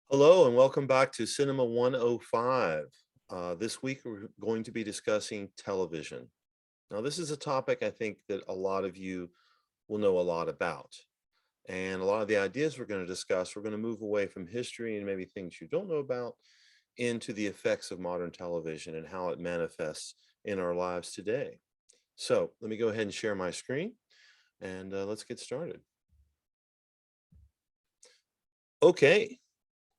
Hello and welcome back to Cinema 105. This week we're going to be discussing television. Now, this is a topic I think that a lot of you will know a lot about. And a lot of the ideas we're going to discuss, we're going to move away from history and maybe things you don't know about into the effects of modern television and how it manifests in our lives today. So let me go ahead and share my screen and let's get started. Okay,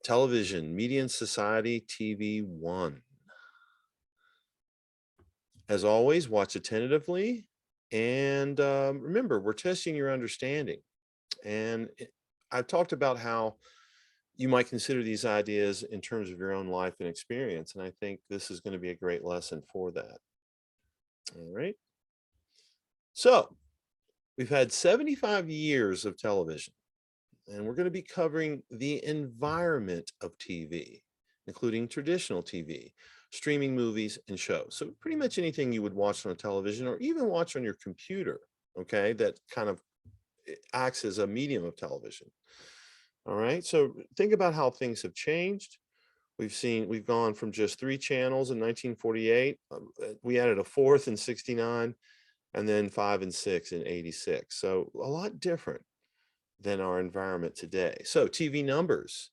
television, media and society, TV 1. As always, watch attentively. And remember, we're testing your understanding. And I've talked about how you might consider these ideas in terms of your own life and experience. And I think this is going to be a great lesson for that. All right. So we've had 75 years of television, and we're going to be covering the environment of TV, including traditional TV, streaming movies and shows. So pretty much anything you would watch on a television or even watch on your computer, okay, that kind of acts as a medium of television. All right, so think about how things have changed. We've gone from just 3 channels in 1948. We added a fourth in 69 and then 5 and 6 in 86. So a lot different than our environment today. So TV numbers.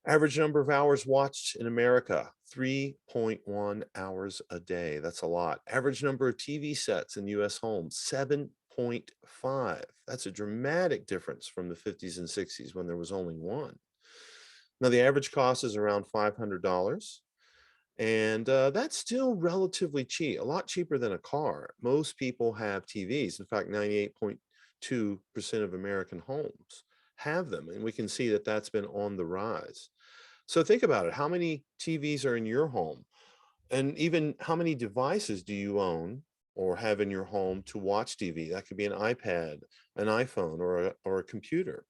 Average number of hours watched in America, 3.1 hours a day. That's a lot. Average number of TV sets in US homes, 7.5. That's a dramatic difference from the 50s and 60s when there was only one. Now, the average cost is around $500. And that's still relatively cheap, a lot cheaper than a car. Most people have TVs. In fact, 98.2% of American homes have them. And we can see that that's been on the rise. So think about it. How many TVs are in your home? And even how many devices do you own or have in your home to watch TV? That could be an iPad, an iPhone, or a computer.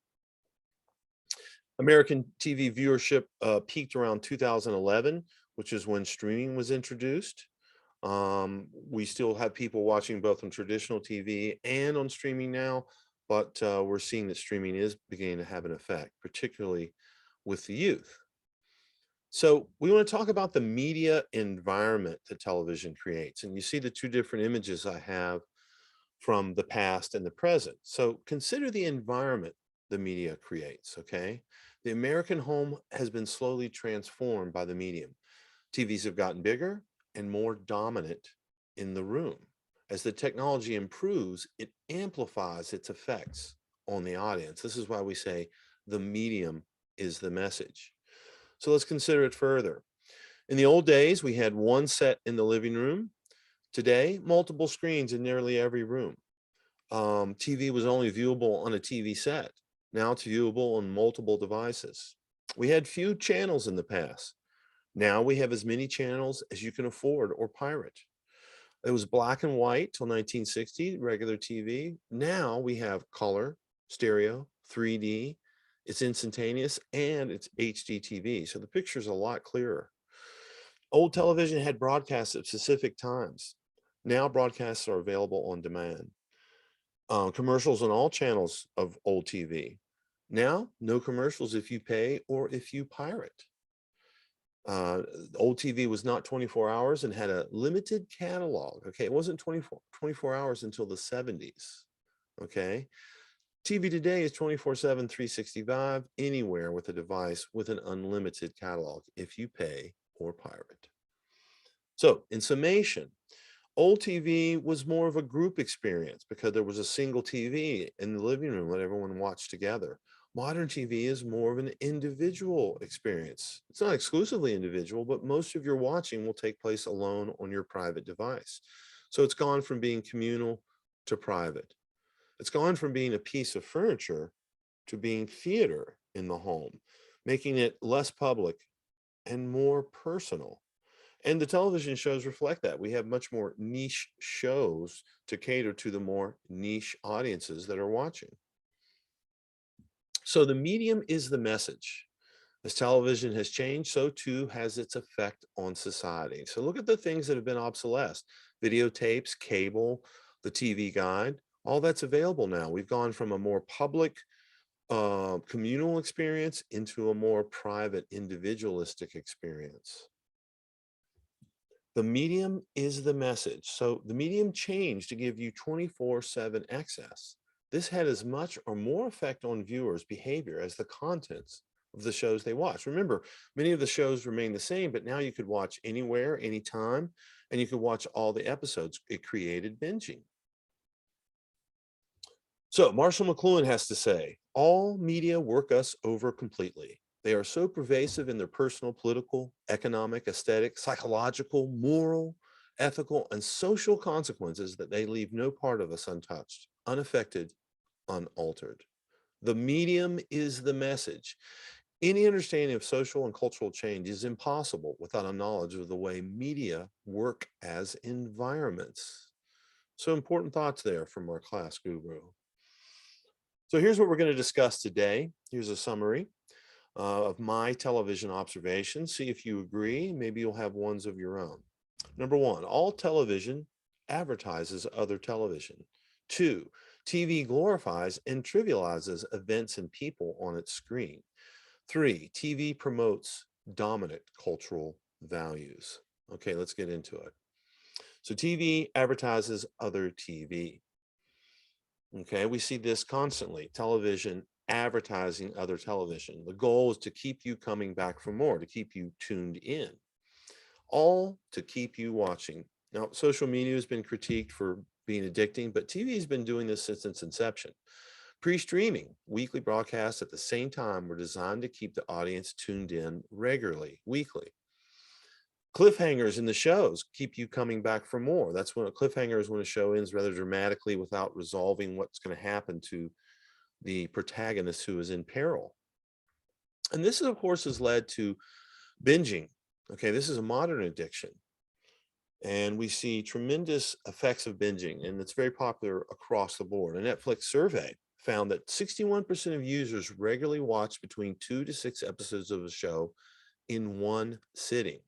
American TV viewership peaked around 2011, which is when streaming was introduced. We still have people watching both on traditional TV and on streaming now, but we're seeing that streaming is beginning to have an effect, particularly with the youth. So we want to talk about the media environment that television creates. And you see the two different images I have from the past and the present. So consider the environment the media creates, okay? The American home has been slowly transformed by the medium. TVs have gotten bigger and more dominant in the room. As the technology improves, it amplifies its effects on the audience. This is why we say the medium is the message. So let's consider it further. In the old days, we had one set in the living room. Today, multiple screens in nearly every room. TV was only viewable on a TV set. Now it's viewable on multiple devices. We had few channels in the past. Now we have as many channels as you can afford or pirate. It was black and white till 1960, regular TV. Now we have color, stereo, 3D. It's instantaneous and it's HD TV. So the picture's a lot clearer. Old television had broadcasts at specific times. Now broadcasts are available on demand. Commercials on all channels of old TV. Now, no commercials if you pay or if you pirate. Old TV was not 24 hours and had a limited catalog. Okay, it wasn't 24 hours until the 70s. Okay, TV today is 24/7, 365, anywhere with a device with an unlimited catalog if you pay or pirate. So, in summation, old TV was more of a group experience because there was a single TV in the living room that everyone watched together. Modern TV is more of an individual experience. It's not exclusively individual, but most of your watching will take place alone on your private device. So it's gone from being communal to private. It's gone from being a piece of furniture to being theater in the home, making it less public and more personal. And the television shows reflect that. We have much more niche shows to cater to the more niche audiences that are watching. So the medium is the message. As television has changed, so too has its effect on society. So look at the things that have been obsolete: videotapes, cable, the TV guide, all that's available now. We've gone from a more public communal experience into a more private, individualistic experience. The medium is the message. So the medium changed to give you 24/7 access. This had as much or more effect on viewers' behavior as the contents of the shows they watch. Remember, many of the shows remain the same, but now you could watch anywhere, anytime, and you could watch all the episodes. It created binging. So Marshall McLuhan has to say, all media work us over completely. They are so pervasive in their personal, political, economic, aesthetic, psychological, moral, ethical, and social consequences that they leave no part of us untouched, unaffected, unaltered. The medium is the message. Any understanding of social and cultural change is impossible without a knowledge of the way media work as environments. So important thoughts there from our class guru. So here's what we're going to discuss today. Here's a summary of my television observations. See if you agree. Maybe you'll have ones of your own. Number one, all television advertises other television. Two, TV glorifies and trivializes events and people on its screen. Three, TV promotes dominant cultural values. Okay, let's get into it. So TV advertises other TV. Okay, we see this constantly. Television advertising other television. The goal is to keep you coming back for more, to keep you tuned in, all to keep you watching. Now, social media has been critiqued for being addicting, but TV has been doing this since its inception. Pre-streaming, weekly broadcasts at the same time were designed to keep the audience tuned in regularly, weekly. Cliffhangers in the shows keep you coming back for more. That's when a cliffhanger is when a show ends rather dramatically without resolving what's going to happen to the protagonist who is in peril. And this, of course, has led to binging. Okay, this is a modern addiction. And we see tremendous effects of binging, and it's very popular across the board. A Netflix survey found that 61% of users regularly watch between 2 to 6 episodes of a show in one sitting.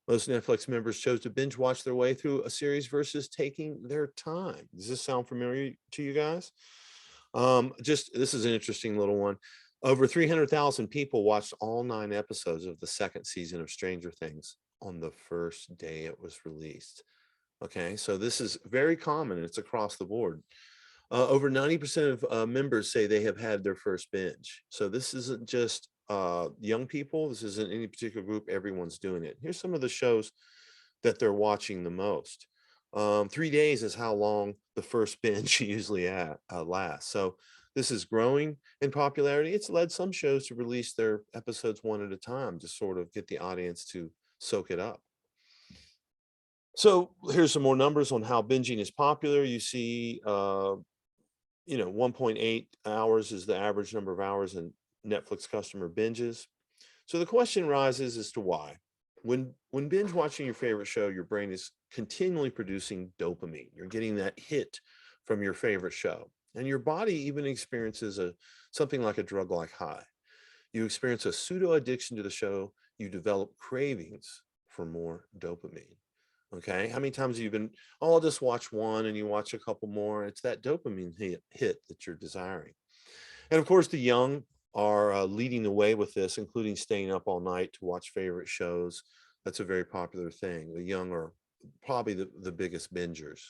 Most Netflix members chose to binge watch their way through a series versus taking their time. Does this sound familiar to you guys? This is an interesting little one. Over 300,000 people watched all 9 episodes of the second season of Stranger Things on the first day it was released. Okay, so this is very common. It's across the board. Over 90% of members say they have had their first binge. So this isn't just young people. This isn't any particular group. Everyone's doing it. Here's some of the shows that they're watching the most. 3 days is how long the first binge usually lasts. So this is growing in popularity. It's led some shows to release their episodes one at a time to sort of get the audience to soak it up. So here's some more numbers on how binging is popular. You see, 1.8 hours is the average number of hours in Netflix customer binges. So the question rises as to why. When binge watching your favorite show, your brain is continually producing dopamine. You're getting that hit from your favorite show. And your body even experiences something like a drug-like high. You experience a pseudo addiction to the show. You develop cravings for more dopamine. Okay, how many times have you been, oh, I'll just watch one, and you watch a couple more? It's that dopamine hit that you're desiring. And of course, the young are leading the way with this, including staying up all night to watch favorite shows. That's a very popular thing. The young are probably the biggest bingers.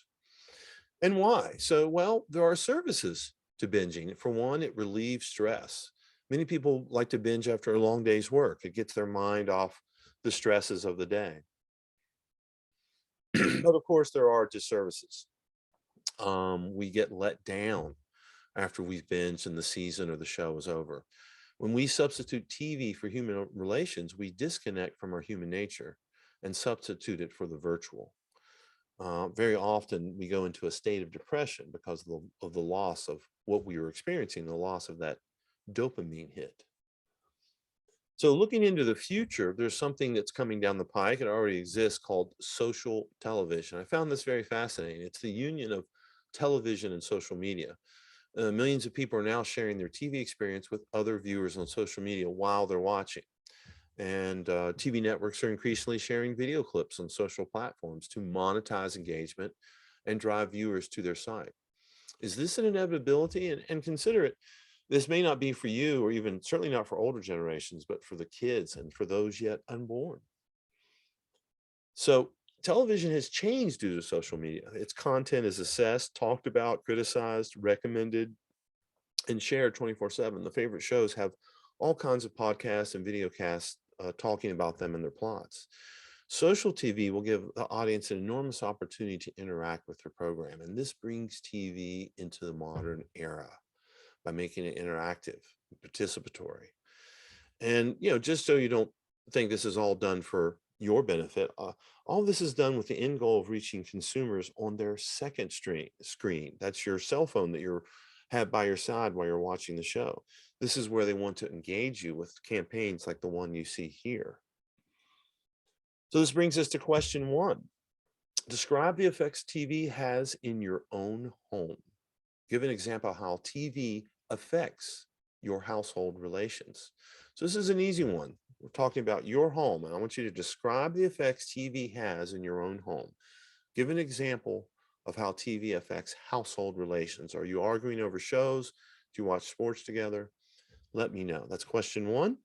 And why? So, well, there are services to binging. For one, it relieves stress. Many people like to binge after a long day's work. It gets their mind off the stresses of the day. But of course, there are disservices. We get let down after we've binged and the season or the show is over. When we substitute TV for human relations, we disconnect from our human nature and substitute it for the virtual. Very often we go into a state of depression because of the loss of what we were experiencing, the loss of that dopamine hit. So looking into the future, there's something that's coming down the pike. It already exists called social television. I found this very fascinating. It's the union of television and social media. Millions of people are now sharing their TV experience with other viewers on social media while they're watching. And TV networks are increasingly sharing video clips on social platforms to monetize engagement and drive viewers to their site. Is this an inevitability? And consider it, This may not be for you, or even certainly not for older generations, but for the kids and for those yet unborn. So television has changed due to social media. Its content is assessed, talked about, criticized, recommended, and shared 24/7. The favorite shows have all kinds of podcasts and video casts talking about them and their plots. Social TV will give the audience an enormous opportunity to interact with their program, and this brings TV into the modern era by making it interactive, participatory. And, just so you don't think this is all done for your benefit, all this is done with the end goal of reaching consumers on their second screen. That's your cell phone that you have by your side while you're watching the show. This is where they want to engage you with campaigns like the one you see here. So this brings us to question one. Describe the effects TV has in your own home. Give an example of how TV affects your household relations. So this is an easy one. We're talking about your home, and I want you to describe the effects TV has in your own home. Give an example of how TV affects household relations. Are you arguing over shows? Do you watch sports together? Let me know. That's question one.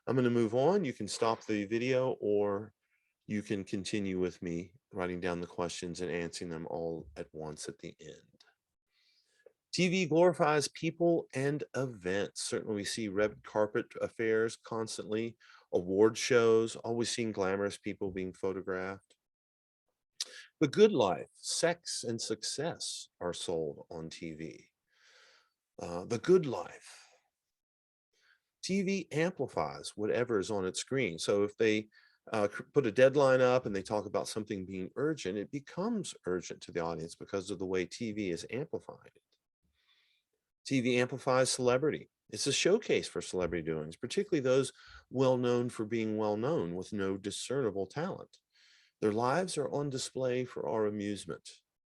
I'm going to move on. You can stop the video, or you can continue with me writing down the questions and answering them all at once at the end. TV glorifies people and events. Certainly, we see red carpet affairs constantly, award shows, always seeing glamorous people being photographed. The good life, sex, and success are sold on TV. The good life. TV amplifies whatever is on its screen. So if they put a deadline up and they talk about something being urgent, it becomes urgent to the audience because of the way TV is amplifying it. TV amplifies celebrity. It's a showcase for celebrity doings, particularly those well known for being well known with no discernible talent. Their lives are on display for our amusement,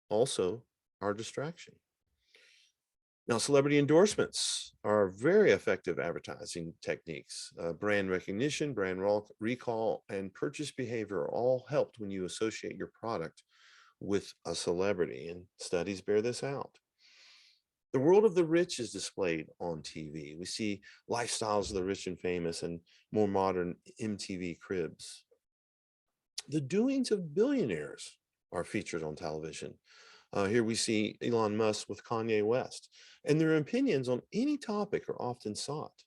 also our distraction. Now, celebrity endorsements are very effective advertising techniques. Brand recognition, brand recall, and purchase behavior are all helped when you associate your product with a celebrity, and studies bear this out. The world of the rich is displayed on TV. We see lifestyles of the rich and famous and more modern MTV cribs. The doings of billionaires are featured on television. Here we see Elon Musk with Kanye West, and their opinions on any topic are often sought.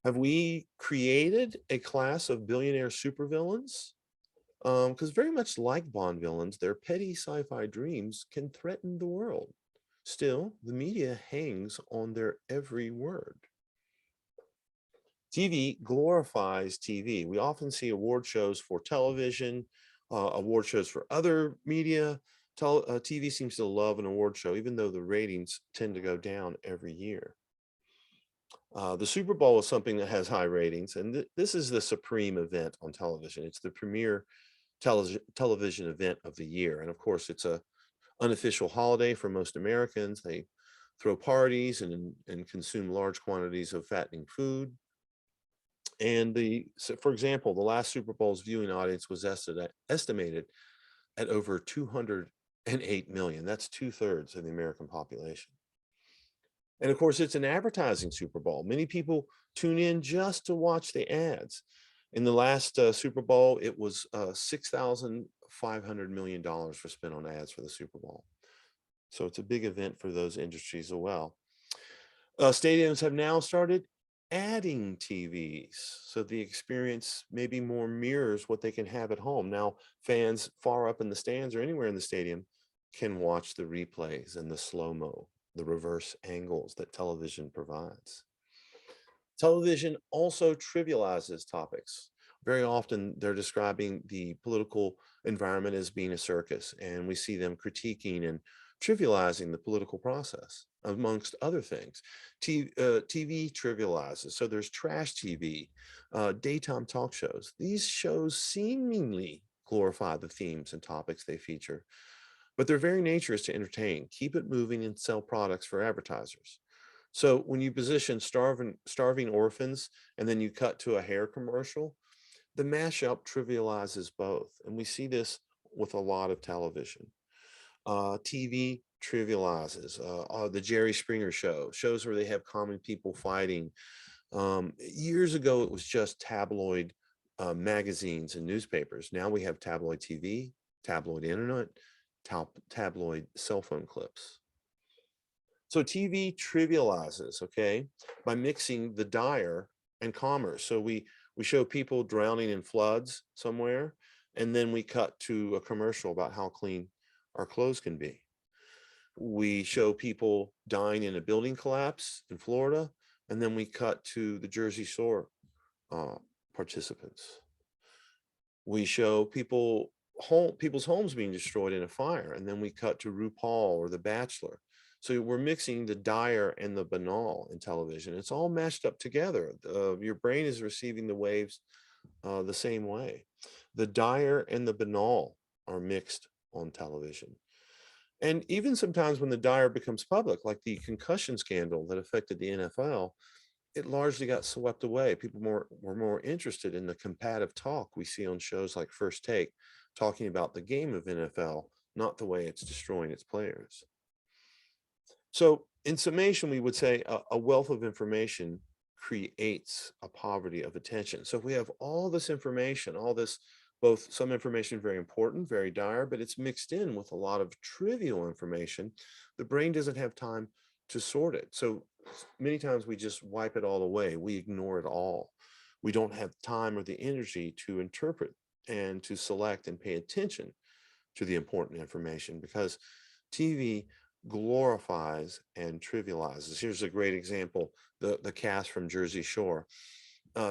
Have we created a class of billionaire supervillains? Because very much like Bond villains, their petty sci-fi dreams can threaten the world. Still, the media hangs on their every word. TV glorifies TV. We often see award shows for television, award shows for other media. TV seems to love an award show, even though the ratings tend to go down every year. The Super Bowl is something that has high ratings, and this is the supreme event on television. It's the premier television event of the year. And of course, it's a unofficial holiday for most Americans. They throw parties and consume large quantities of fattening food. And for example, the last Super Bowl's viewing audience was estimated at over 208 million. That's 2/3 of the American population. And of course, it's an advertising Super Bowl. Many people tune in just to watch the ads. In the last Super Bowl, it was $6,500 million were spent on ads for the Super Bowl. So it's a big event for those industries as well. Stadiums have now started adding TVs, so the experience maybe more mirrors what they can have at home. Now, fans far up in the stands or anywhere in the stadium can watch the replays and the slow-mo, the reverse angles that television provides. Television also trivializes topics. Very often they're describing the political environment as being a circus, and we see them critiquing and trivializing the political process, amongst other things. TV trivializes. So there's trash TV, daytime talk shows. These shows seemingly glorify the themes and topics they feature, but their very nature is to entertain, keep it moving, and sell products for advertisers. So when you position starving orphans and then you cut to a hair commercial, the mashup trivializes both. And we see this with a lot of television. TV trivializes. The Jerry Springer show, shows where they have common people fighting. Years ago, it was just tabloid magazines and newspapers. Now we have tabloid TV, tabloid internet, tabloid cell phone clips. So TV trivializes, okay, by mixing the dire and commerce. So we show people drowning in floods somewhere, and then we cut to a commercial about how clean our clothes can be. We show people dying in a building collapse in Florida, and then we cut to the Jersey Shore uh, participants. We show people's homes being destroyed in a fire, and then we cut to RuPaul or The Bachelor. So we're mixing the dire and the banal in television. It's all mashed up together. Your brain is receiving the waves the same way. The dire and the banal are mixed on television. And even sometimes when the dire becomes public, like the concussion scandal that affected the NFL, it largely got swept away. People were more interested in the combative talk we see on shows like First Take, talking about the game of NFL, not the way it's destroying its players. So, in summation, we would say a wealth of information creates a poverty of attention. So, if we have all this information, all this, both some information very important, very dire, but it's mixed in with a lot of trivial information, the brain doesn't have time to sort it. So, many times we just wipe it all away, we ignore it all. We don't have time or the energy to interpret and to select and pay attention to the important information because TV glorifies and trivializes. Here's a great example, the cast from Jersey Shore.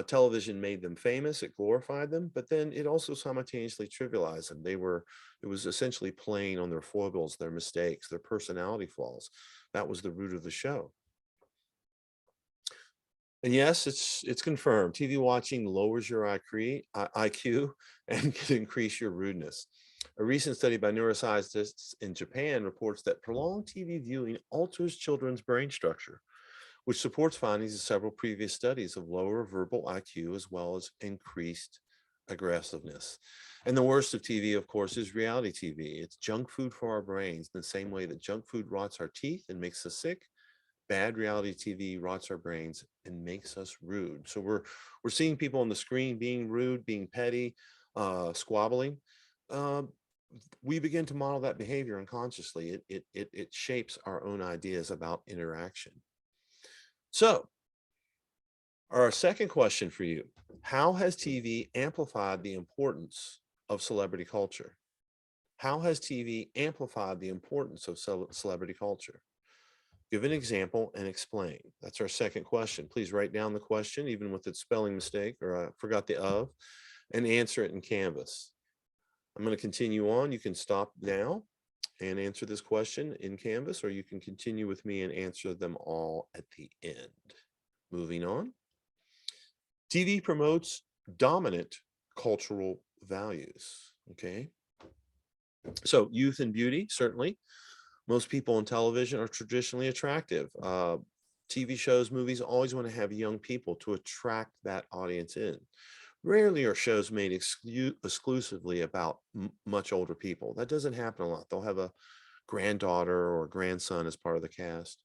Television made them famous, it glorified them, but then it also simultaneously trivialized them. It was essentially playing on their foibles, their mistakes, their personality flaws. That was the root of the show. And yes, it's confirmed. TV watching lowers your IQ and can increase your rudeness. A recent study by neuroscientists in Japan reports that prolonged TV viewing alters children's brain structure, which supports findings of several previous studies of lower verbal IQ as well as increased aggressiveness. And the worst of TV, of course, is reality TV. It's junk food for our brains in the same way that junk food rots our teeth and makes us sick. Bad reality TV rots our brains and makes us rude. So we're seeing people on the screen being rude, being petty, squabbling. Uh, we begin to model that behavior unconsciously. It shapes our own ideas about interaction. So, our second question for you: how has TV amplified the importance of celebrity culture? How has TV amplified the importance of celebrity culture? Give an example and explain. That's our second question. Please write down the question, even with its spelling mistake or I forgot the of, and answer it in Canvas. I'm going to continue on. You can stop now and answer this question in Canvas, or you can continue with me and answer them all at the end. Moving on. TV promotes dominant cultural values. Okay. So, youth and beauty, certainly. Most people on television are traditionally attractive. TV shows, movies always want to have young people to attract that audience in. Rarely are shows made exclusively about much older people. That doesn't happen a lot. They'll have a granddaughter or grandson as part of the cast.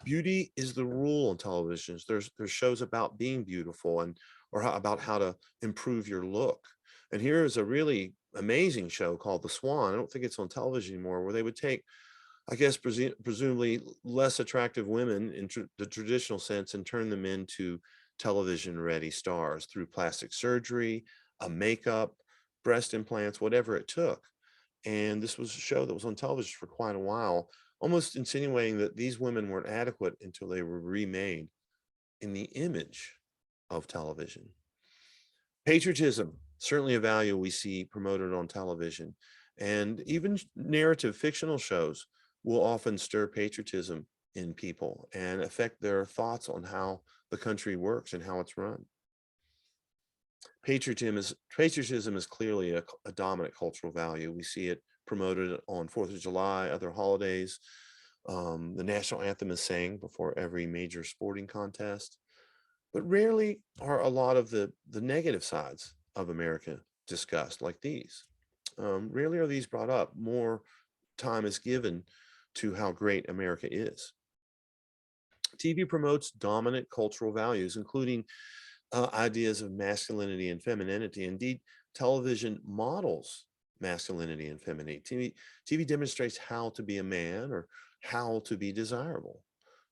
Beauty is the rule on televisions. There's shows about being beautiful and about how to improve your look. And here is a really amazing show called The Swan. I don't think it's on television anymore, where they would take, I guess, presumably less attractive women in the traditional sense and turn them into television ready stars through plastic surgery, a makeup, breast implants, whatever it took. And this was a show that was on television for quite a while, almost insinuating that these women weren't adequate until they were remade in the image of television. Patriotism, certainly a value we see promoted on television. And even narrative fictional shows will often stir patriotism in people and affect their thoughts on how the country works and how it's run. Patriotism is clearly a dominant cultural value. We see it promoted on 4th of July, other holidays. The national anthem is sang before every major sporting contest. But rarely are a lot of the negative sides of America discussed like these. Rarely are these brought up. More time is given to how great America is. TV promotes dominant cultural values, including ideas of masculinity and femininity. Indeed, television models masculinity and femininity. TV demonstrates how to be a man or how to be desirable.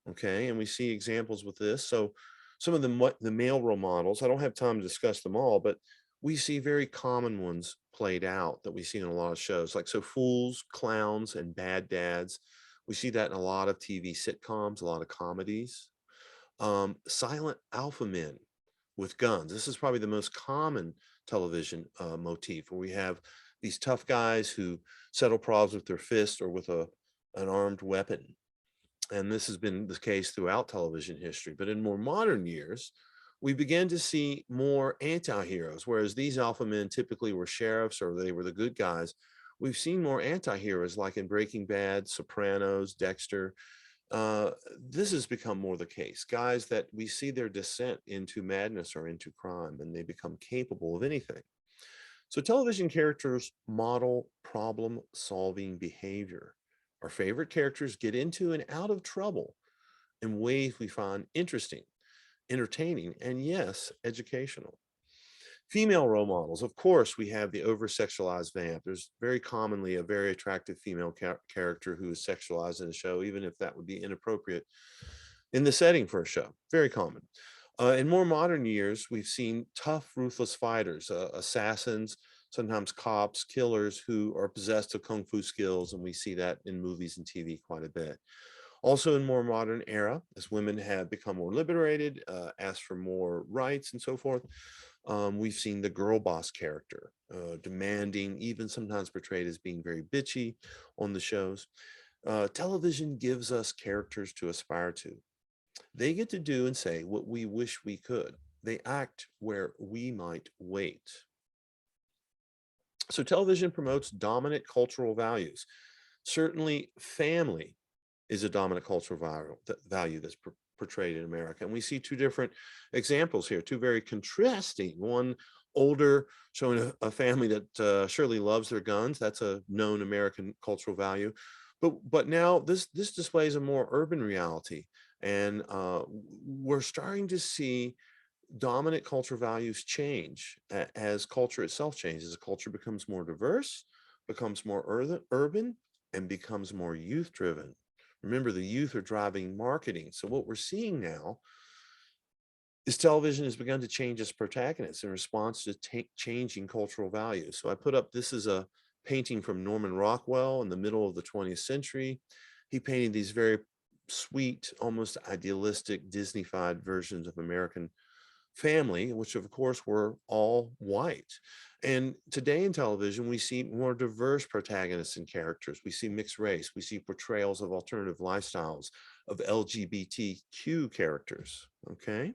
Okay, and we see examples with this. So some of the male role models, I don't have time to discuss them all, but we see very common ones played out that we see in a lot of shows, like so fools, clowns, and bad dads. We see that in a lot of TV sitcoms, a lot of comedies. Silent alpha men with guns. This is probably the most common television motif, where we have these tough guys who settle problems with their fist or with an armed weapon. And this has been the case throughout television history. But in more modern years, we began to see more anti-heroes, whereas these alpha men typically were sheriffs or they were the good guys. We've seen more anti-heroes like in Breaking Bad, Sopranos, Dexter. This has become more the case. Guys that we see their descent into madness or into crime, and they become capable of anything. So television characters model problem-solving behavior. Our favorite characters get into and out of trouble in ways we find interesting, entertaining, and yes, educational. Female role models, of course, we have the over-sexualized vamp. There's very commonly a very attractive female character who is sexualized in a show, even if that would be inappropriate in the setting for a show. Very common. In more modern years, we've seen tough, ruthless fighters, assassins, sometimes cops, killers who are possessed of kung fu skills, and we see that in movies and TV quite a bit. Also in more modern era, as women have become more liberated, asked for more rights and so forth, we've seen the girl boss character, demanding, even sometimes portrayed as being very bitchy on the shows. Television gives us characters to aspire to. They get to do and say what we wish we could. They act where we might wait. So television promotes dominant cultural values. Certainly family is a dominant cultural value that's portrayed in America. And we see two different examples here, two very contrasting. One older, showing a family that surely loves their guns. That's a known American cultural value. But now this displays a more urban reality. And we're starting to see dominant cultural values change as culture itself changes. As culture becomes more diverse, becomes more urban, and becomes more youth-driven. Remember, the youth are driving marketing. So what we're seeing now is television has begun to change its protagonists in response to changing cultural values. So I put up, this is a painting from Norman Rockwell in the middle of the 20th century. He painted these very sweet, almost idealistic, Disney-fied versions of American family, which of course were all white. And today in television, we see more diverse protagonists and characters. We see mixed race. We see portrayals of alternative lifestyles, of LGBTQ characters, okay?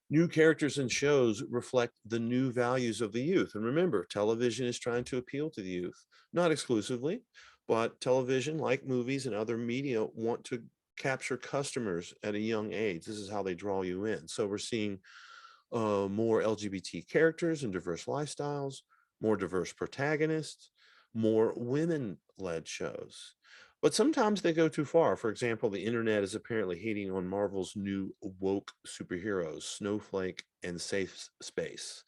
New characters and shows reflect the new values of the youth. And remember, television is trying to appeal to the youth, not exclusively, but television, like movies and other media, want to capture customers at a young age. This is how they draw you in. So we're seeing more LGBT characters and diverse lifestyles, more diverse protagonists, more women-led shows. But sometimes they go too far. For example, the internet is apparently hating on Marvel's new woke superheroes, Snowflake and Safe Space.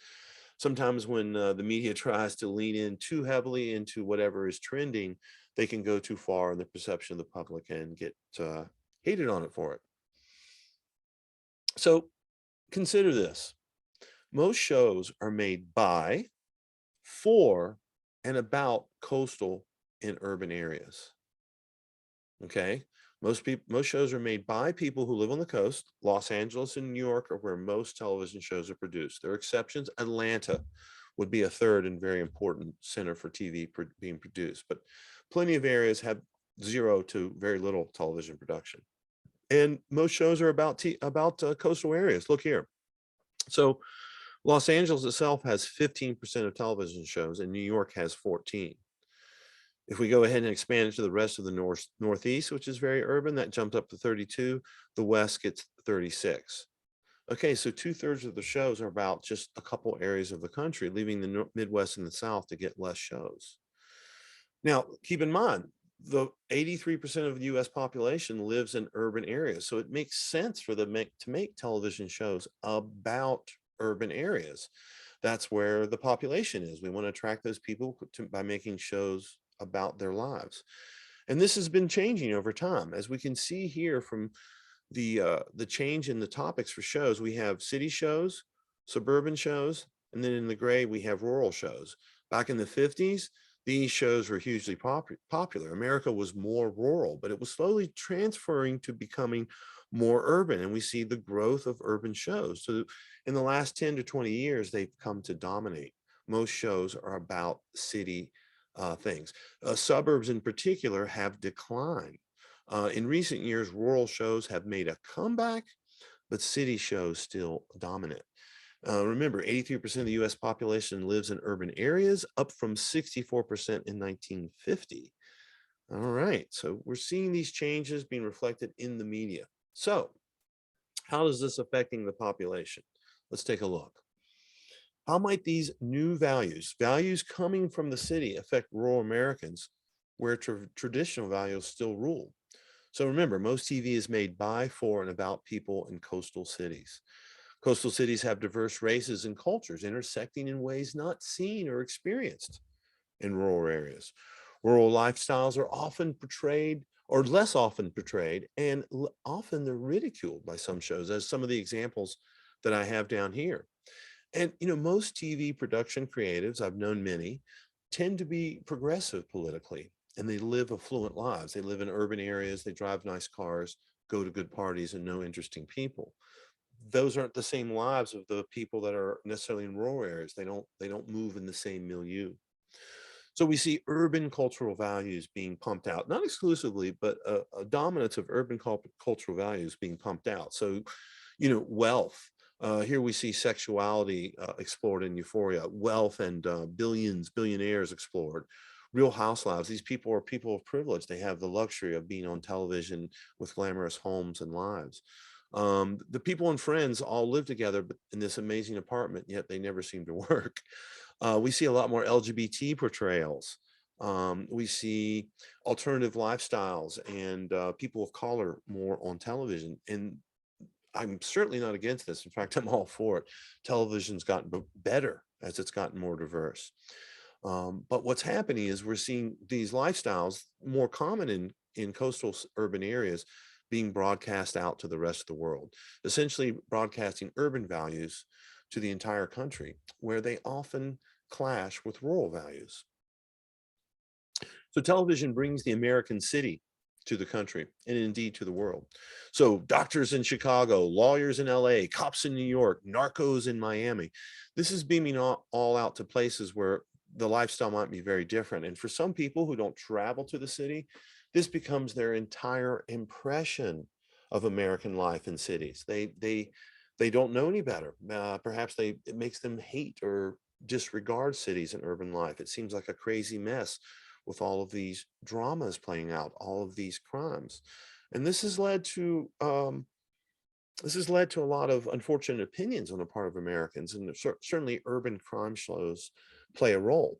Sometimes when the media tries to lean in too heavily into whatever is trending, they can go too far in the perception of the public and get hated on it for it. So consider this. Most shows are made by, for, and about coastal and urban areas. Okay. Most shows are made by people who live on the coast. Los Angeles and New York are where most television shows are produced. There are exceptions. Atlanta would be a third and very important center for TV being produced, but plenty of areas have zero to very little television production. And most shows are about coastal areas. Look here. So Los Angeles itself has 15% of television shows, and New York has 14. If we go ahead and expand it to the rest of the Northeast, which is very urban, that jumped up to 32. The West gets 36. Okay, so 2/3 of the shows are about just a couple areas of the country, leaving the Midwest and the South to get less shows. Now, keep in mind, the 83% of the US population lives in urban areas. So it makes sense for them to make television shows about urban areas. That's where the population is. We want to attract those people by making shows about their lives. And this has been changing over time. As we can see here from the change in the topics for shows, we have city shows, suburban shows, and then in the gray we have rural shows. Back in the 50s, these shows were hugely popular. America was more rural, but it was slowly transferring to becoming more urban, and we see the growth of urban shows. So in the last 10 to 20 years, they've come to dominate. Most shows are about city things. Suburbs in particular have declined. In recent years, rural shows have made a comeback, but city shows still dominate. Remember, 83% of the US population lives in urban areas, up from 64% in 1950. All right, so we're seeing these changes being reflected in the media. So how is this affecting the population? Let's take a look. How might these new values coming from the city, affect rural Americans where traditional values still rule? So remember, most TV is made by, for, and about people in coastal cities. Coastal cities have diverse races and cultures intersecting in ways not seen or experienced in rural areas. Rural lifestyles are often portrayed or less often portrayed, and often they're ridiculed by some shows, as some of the examples that I have down here. And, most TV production creatives, I've known many, tend to be progressive politically, and they live affluent lives. They live in urban areas, they drive nice cars, go to good parties, and know interesting people. Those aren't the same lives of the people that are necessarily in rural areas. They don't move in the same milieu. So we see urban cultural values being pumped out, not exclusively, but a dominance of urban cultural values being pumped out. So, wealth. Here we see sexuality explored in Euphoria, wealth and billionaires explored. Real House lives. These people are people of privilege. They have the luxury of being on television with glamorous homes and lives. The people and friends all live together in this amazing apartment, yet they never seem to work. We see a lot more LGBT portrayals. We see alternative lifestyles and people of color more on television. And I'm certainly not against this. In fact, I'm all for it. Television's gotten better as it's gotten more diverse. But what's happening is we're seeing these lifestyles more common in coastal urban areas being broadcast out to the rest of the world, essentially broadcasting urban values to the entire country, where they often clash with rural values. So television brings the American city to the country and indeed to the world. So doctors in Chicago, lawyers in LA, cops in New York, narcos in Miami. This is beaming all out to places where the lifestyle might be very different. And for some people who don't travel to the city, this becomes their entire impression of American life in cities. They don't know any better. Perhaps it makes them hate or disregard cities and urban life. It seems like a crazy mess with all of these dramas playing out, all of these crimes. And this has led to a lot of unfortunate opinions on the part of Americans, and certainly urban crime shows play a role.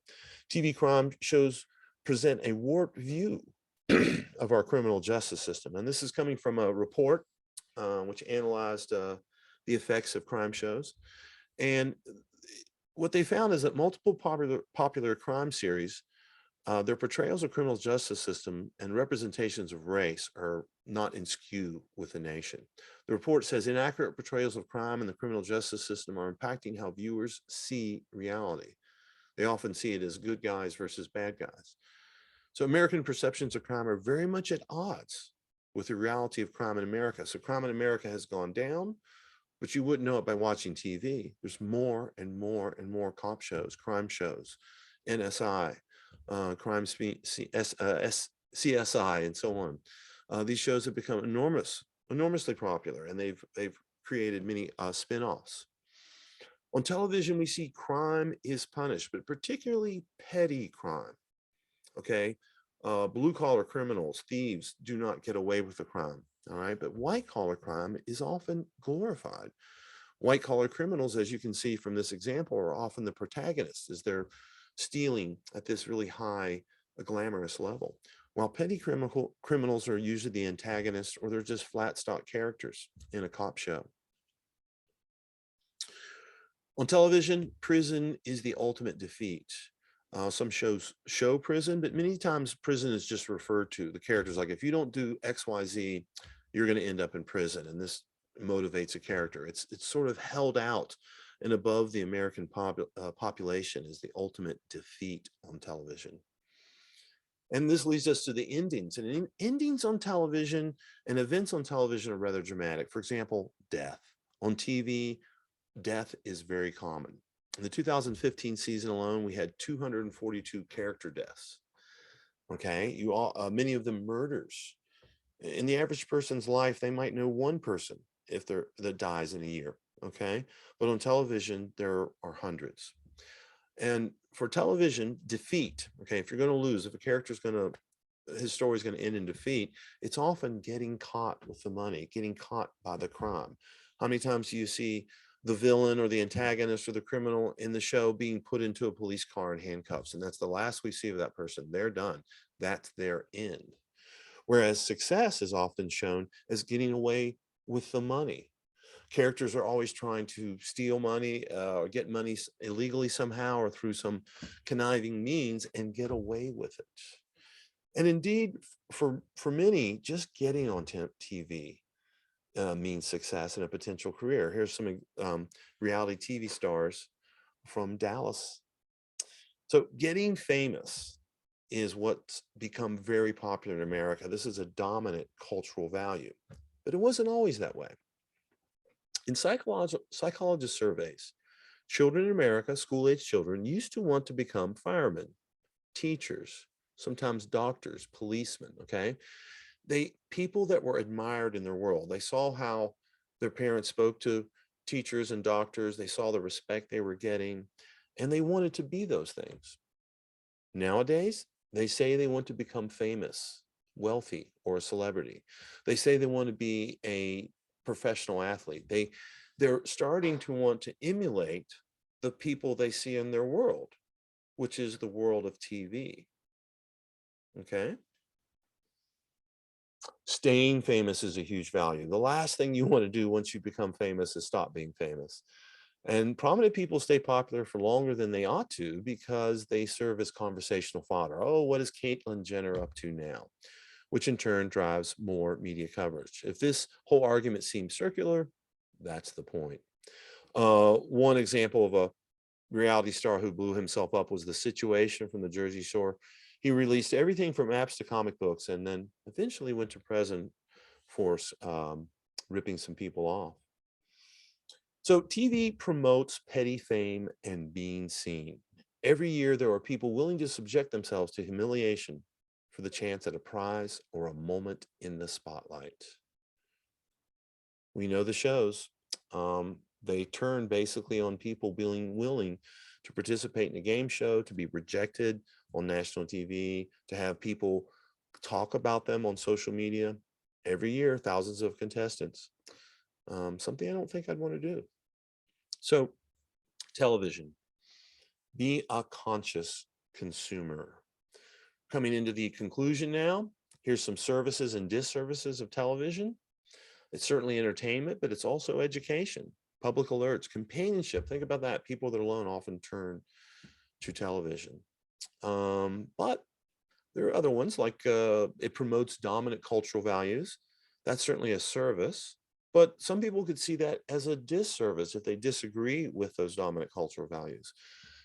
TV crime shows present a warped view of our criminal justice system. And this is coming from a report which analyzed the effects of crime shows. And what they found is that multiple popular crime series, their portrayals of criminal justice system and representations of race are not in skew with the nation. The report says inaccurate portrayals of crime and the criminal justice system are impacting how viewers see reality. They often see it as good guys versus bad guys. So American perceptions of crime are very much at odds with the reality of crime in America. So crime in America has gone down, but you wouldn't know it by watching TV. There's more and more and more cop shows, crime shows, NSI, CSI, and so on. These shows have become enormously popular, and they've created many spin-offs. On television, we see crime is punished, but particularly petty crime. Okay, blue-collar criminals, thieves, do not get away with the crime. All right, but white-collar crime is often glorified. White-collar criminals, as you can see from this example, are often the protagonists as they're stealing at this really high, glamorous level. while petty criminals are usually the antagonists or they're just flat stock characters in a cop show. On television, prison is the ultimate defeat. Some shows show prison, but many times prison is just referred to. The characters like, if you don't do XYZ, you're going to end up in prison, and this motivates a character. It's sort of held out and above the American population is the ultimate defeat on television. And this leads us to the endings. And endings on television and events on television are rather dramatic. For example, death. On TV, death is very common. In the 2015 season alone, we had 242 character deaths. Okay, many of them murders. In the average person's life, they might know one person that dies in a year. Okay, but on television, there are hundreds. And for television, defeat. Okay, if you're going to lose, if a character's going to, his story is going to end in defeat, it's often getting caught with the money, getting caught by the crime. How many times do you see the villain or the antagonist or the criminal in the show being put into a police car in handcuffs? And that's the last we see of that person. They're done. That's their end. Whereas success is often shown as getting away with the money. Characters are always trying to steal money or get money illegally somehow or through some conniving means and get away with it. And indeed, for many, just getting on TV means success and a potential career. Here's some reality TV stars from Dallas. So getting famous is what's become very popular in America. This is a dominant cultural value, but it wasn't always that way. In psychologist surveys, children in America, school-age children, used to want to become firemen, teachers, sometimes doctors, policemen, okay? People that were admired in their world. They saw how their parents spoke to teachers and doctors. They saw the respect they were getting, and they wanted to be those things. Nowadays, they say they want to become famous, wealthy, or a celebrity. They say they want to be a professional athlete. They're starting to want to emulate the people they see in their world, which is the world of TV. Okay. Staying famous is a huge value. The last thing you want to do once you become famous is stop being famous. And prominent people stay popular for longer than they ought to because they serve as conversational fodder. Oh, what is Caitlyn Jenner up to now? Which in turn drives more media coverage. If this whole argument seems circular, that's the point. One example of a reality star who blew himself up was The Situation from the Jersey Shore. He released everything from apps to comic books and then eventually went to prison for ripping some people off. So TV promotes petty fame and being seen. Every year, there are people willing to subject themselves to humiliation for the chance at a prize or a moment in the spotlight. We know the shows. They turn basically on people being willing to participate in a game show, to be rejected on national TV, to have people talk about them on social media. Every year, thousands of contestants. Something I don't think I'd want to do. So, television. Be a conscious consumer. Coming into the conclusion now, here's some services and disservices of television. It's certainly entertainment, but it's also education, public alerts, companionship. Think about that. People that are alone often turn to television. But there are other ones like it promotes dominant cultural values. That's certainly a service. But some people could see that as a disservice if they disagree with those dominant cultural values.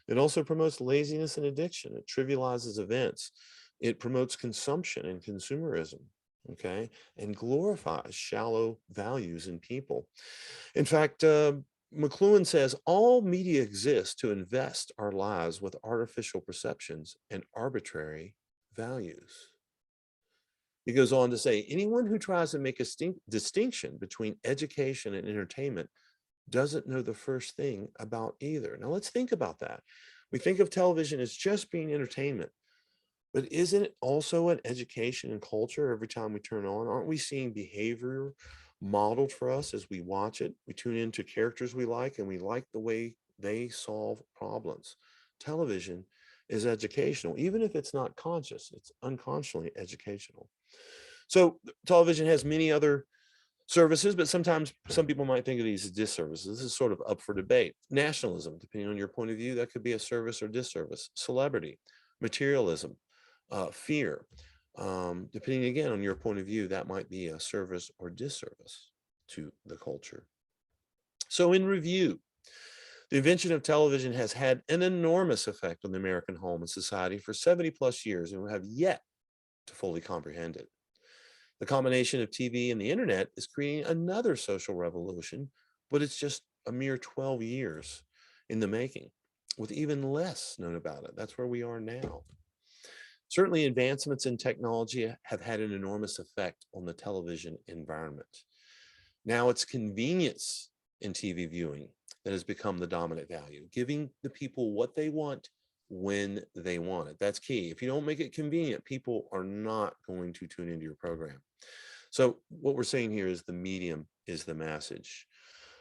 It also promotes laziness and addiction. It trivializes events. It promotes consumption and consumerism, okay, and glorifies shallow values in people. In fact, McLuhan says all media exists to invest our lives with artificial perceptions and arbitrary values. He goes on to say, anyone who tries to make a distinction between education and entertainment doesn't know the first thing about either. Now let's think about that. We think of television as just being entertainment, but isn't it also an education and culture every time we turn on? Aren't we seeing behavior modeled for us as we watch it? We tune into characters we like and we like the way they solve problems. Television is educational, even if it's not conscious, it's unconsciously educational. So television has many other services, but sometimes some people might think of these as disservices. This is sort of up for debate. Nationalism, depending on your point of view, that could be a service or disservice. Celebrity, materialism, fear, depending again on your point of view, that might be a service or disservice to the culture. So in review, the invention of television has had an enormous effect on the American home and society for 70 plus years, and we have yet to fully comprehend it. The combination of TV and the internet is creating another social revolution, but it's just a mere 12 years in the making, with even less known about it. That's where we are now. Certainly, advancements in technology have had an enormous effect on the television environment. Now it's convenience in TV viewing that has become the dominant value, giving the people what they want when they want it. That's key. If you don't make it convenient, people are not going to tune into your program. So what we're saying here is the medium is the message.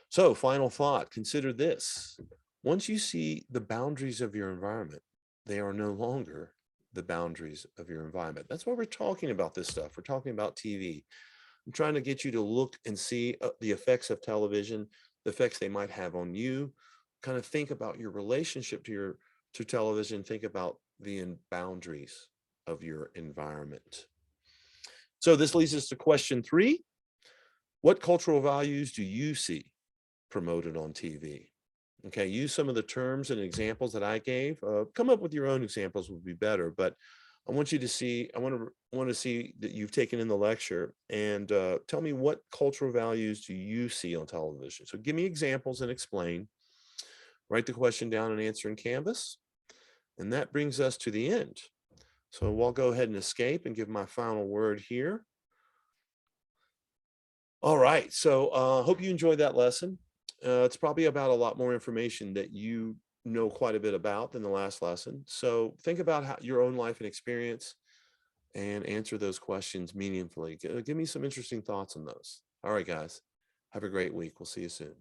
So final thought, consider this. Once you see the boundaries of your environment, they are no longer the boundaries of your environment. That's why we're talking about this stuff. We're talking about TV. I'm trying to get you to look and see the effects of television, the effects they might have on you. Kind of think about your relationship to television. Think about the boundaries of your environment. So this leads us to question 3. What cultural values do you see promoted on TV? Okay, use some of the terms and examples that I gave. Come up with your own examples would be better, but I want you to see, I want to see that you've taken in the lecture, and tell me, what cultural values do you see on television? So give me examples and explain. Write the question down and answer in Canvas. And that brings us to the end. So I'll go ahead and escape and give my final word here. All right, so hope you enjoyed that lesson. It's probably about a lot more information that you know quite a bit about than the last lesson. So think about how your own life and experience and answer those questions meaningfully. Give me some interesting thoughts on those. All right, guys, have a great week. We'll see you soon.